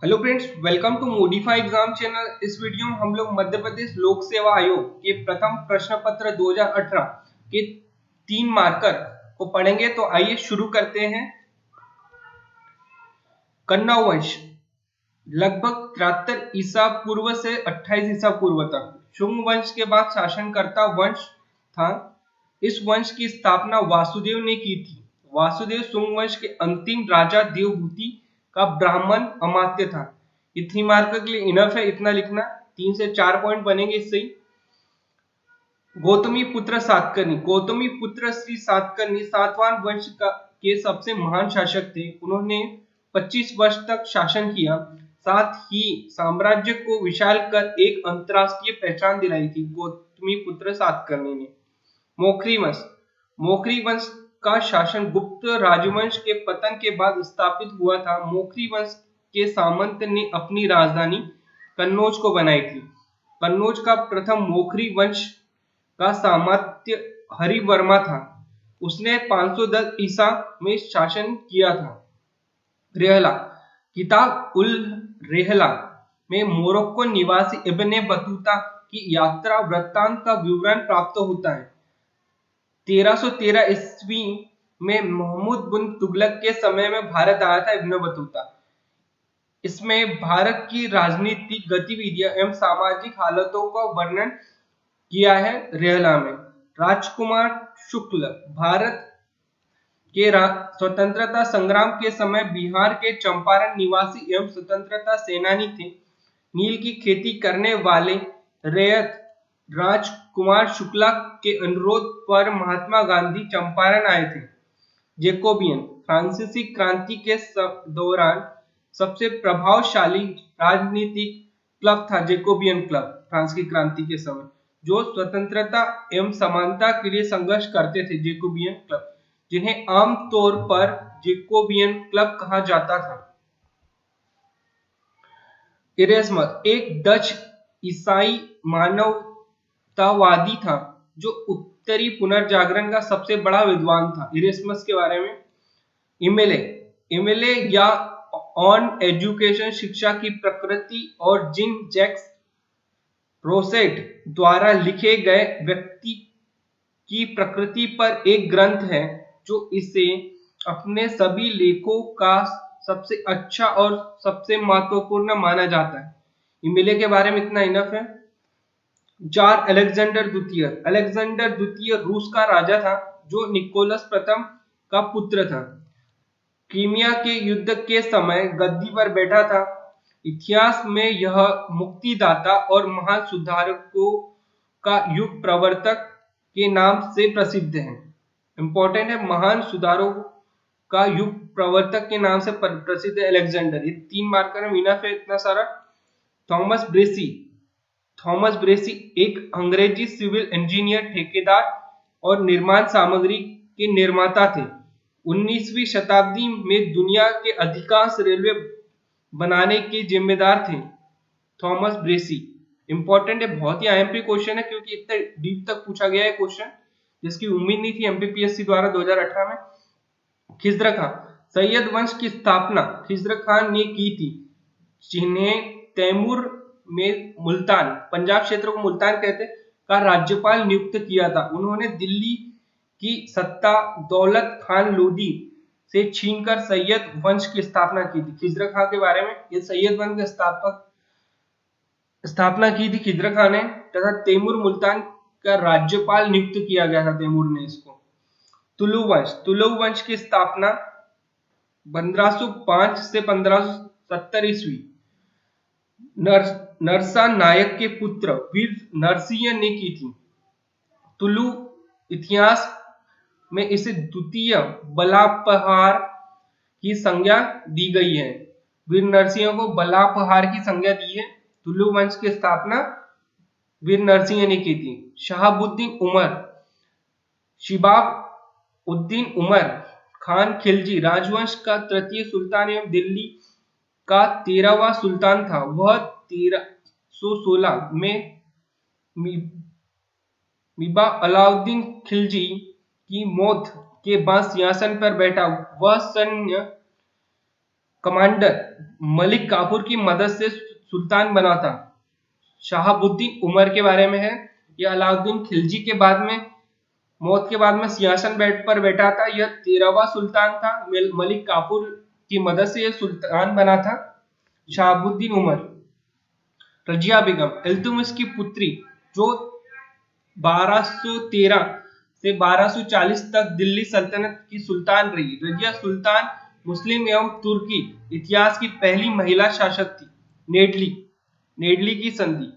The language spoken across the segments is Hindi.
Hello friends, welcome to modify exam channel. इस वीडियो में हम लोग मध्य प्रदेश लोक सेवा आयोग के प्रथम प्रश्न पत्र 2018 के 3 मार्कर को पढ़ेंगे। तो आइए शुरू करते हैं। कन्नौ वंश लगभग 73 ईसा पूर्व से 28 ईसा पूर्व तक शुंग वंश के बाद शासनकर्ता वंश था। इस वंश की स्थापना वासुदेव ने की थी। वासुदेव शुंग वंश के अंतिम राजा देवभूति का ब्राह्मण अमात्य था। ये 3 मार्क के लिए इनफ है, इतना लिखना। 3 से 4 पॉइंट बनेंगे इससे ही। गौतमी पुत्र सातकर्णी। गौतमी पुत्र श्री सातकर्णी सातवाहन वंश के सबसे महान शासक थे। उन्होंने 25 वर्ष तक शासन किया, साथ ही साम्राज्य को विशाल कर एक अंतरराष्ट्रीय पहचान दिलाई थी। गौतमी पुत्र सातकर्णी ने। मोखरी वंश। मोखरी वंश का शासन गुप्त राजवंश के पतन के बाद स्थापित हुआ था। मोखरी वंश के सामंत ने अपनी राजधानी कन्नौज को बनाई थी। कन्नौज का प्रथम मोखरी वंश का सामंत हरिवर्मा था। उसने 510 ईसा में शासन किया था। रेहला। किताब उल रेहला में मोरक्को निवासी इब्ने बतूता की यात्रा वृत्तांत का विवरण प्राप्त होता है। 1313 ईस्वी में महमूद बिन तुगलक के समय में भारत आया था इब्ने बतूता। इसमें भारत की राजनीतिक गतिविधियां एवं सामाजिक हालतों का वर्णन किया है। रेहला में राजकुमार शुक्ल भारत के स्वतंत्रता संग्राम के समय बिहार के चंपारण निवासी एवं स्वतंत्रता सेनानी थे। नील की खेती करने वाले रैयत राजकुमार शुक्ला के अनुरोध पर महात्मा गांधी चंपारण आए थे। जेकोबियन फ्रांसीसी क्रांति के दौरान सबसे प्रभावशाली राजनीतिक क्लब था जेकोबियन क्लब। फ्रांस की क्रांति के समय जो स्वतंत्रता एवं समानता के लिए संघर्ष करते थे, जेकोबियन क्लब, जिन्हें आमतौर पर जेकोबियन क्लब कहा जाता था। इरेस्मस एक डच ईसाई मानवतावादी था जो उत्तरी पुनर्जागरण का सबसे बड़ा विद्वान था। इरेस्मस के बारे में। इमेले या ऑन एजुकेशन शिक्षा की प्रकृति और जीन जैक्स रोसेट द्वारा लिखे गए व्यक्ति की प्रकृति पर एक ग्रंथ है जो इसे अपने सभी लेखों का सबसे अच्छा और सबसे महत्वपूर्ण माना जाता है। इमेले के बारे में इतना इनफ है। जार अलेक्जेंडर द्वितीय। अलेक्जेंडर द्वितीय रूस का राजा था जो निकोलस प्रथम का पुत्र था। क्रीमिया के युद्ध के समय गद्दी पर बैठा था। इतिहास में यह मुक्तिदाता और महान सुधारकों का युग प्रवर्तक के नाम से प्रसिद्ध है। इंपॉर्टेंट है, महान सुधारों का युग प्रवर्तक के नाम से प्रसिद्ध है अलेक्जेंडर। ये 3 मार्कर में इनफ है, इतना सारा। थॉमस ब्रेसी। थॉमस ब्रेसी एक अंग्रेजी सिविल इंजीनियर, ठेकेदार और निर्माण सामग्री के निर्माता थे। 19वीं शताब्दी में दुनिया के अधिकांश रेलवे बनाने के जिम्मेदार थे थॉमस ब्रेसी। इंपॉर्टेंट है, बहुत ही आईएमपी क्वेश्चन है क्योंकि इतने डीप तक पूछा गया है क्वेश्चन जिसकी उम्मीद नहीं थी एमपीपीएससी द्वारा 2018 में। खिज़्र खां। सैयद वंश की स्थापना खिज़्र खान ने की थी, जिन्हें तैमूर में मुल्तान, पंजाब क्षेत्र को मुल्तान कहते, का राज्यपाल नियुक्त किया था। उन्होंने दिल्ली की सत्ता दौलत खान लोदी से छीनकर सैयद वंश की स्थापना की थी। खिज़्र खां के बारे में, ये सैयद वंश के स्थापना की थी खिज़्र खां ने, तथा तैमूर मुल्तान का राज्यपाल नियुक्त किया गया था तैमूर ने इसको। तुलु वंश। तुलु वंश की स्थापना 1505 से 1570 ईस्वी नरसा नायक के पुत्र वीर नरसिंह ने की थी। तुलु इतिहास में इसे द्वितीय बलापहार की संज्ञा दी गई है। वीर नरसिंह को बलापहार की संज्ञा दी है। तुलु वंश की स्थापना वीर नरसिंह ने की थी। शहाबुद्दीन उमर। शिबाब उद्दीन उमर खान खिलजी राजवंश का तृतीय सुल्तान एवं दिल्ली का 13वां सुल्तान था। वह 1316 में मीबा अलाउद्दीन खिलजी की मौत के बाद सिंहासन पर बैठा। वह सन कमांडर मलिक काफूर की मदद से सुल्तान बना था। शहाबुद्दीन उमर के बारे में है। यह अलाउद्दीन खिलजी के बाद में मौत के बाद में सिंहासन पर बैठा था। यह 13वां सुल्तान था। मलिक काफूर की मदद से यह सुल्तान बना था शहाबुद्दीन उमर। रजिया बेगम इल्तुतमिश की पुत्री जो 1213 से 1240 तक दिल्ली सल्तनत की सुल्तान रही। रजिया सुल्तान मुस्लिम एवं तुर्की इतिहास की पहली महिला शासक थी। नेडली की संधि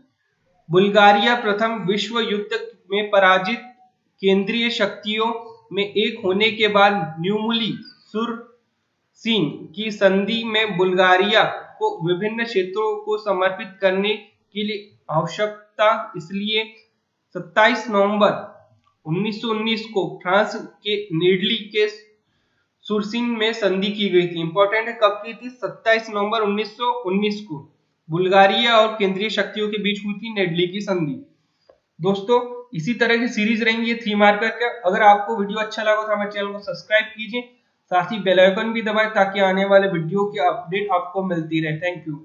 बुल्गारिया प्रथम विश्व युद्ध में पराजित केंद्रीय शक्तियों में एक होने के बाद न्यूमुली सुरसीन की संधि में बुल्गारिया को विभिन्न क्षेत्रों को समर्पित करने के लिए आवश्यकता, इसलिए 27 नवंबर 1919 को फ्रांस के नेडली के सुरसीन में संधि की गई थी। इंपॉर्टेंट है, कब की थी? 27 नवंबर 1919 को बुल्गारिया और केंद्रीय शक्तियों के बीच हुई थी नेडली की संधि। दोस्तों इसी तरह की सीरीज रहेंगी 3 मार्कर का। अगर आपको वीडियो अच्छा लगा तो हमारे चैनल को सब्सक्राइब कीजिए, साथ ही बेल आइकन भी दबाएं ताकि आने वाले वीडियो की अपडेट आपको मिलती रहे। Thank you.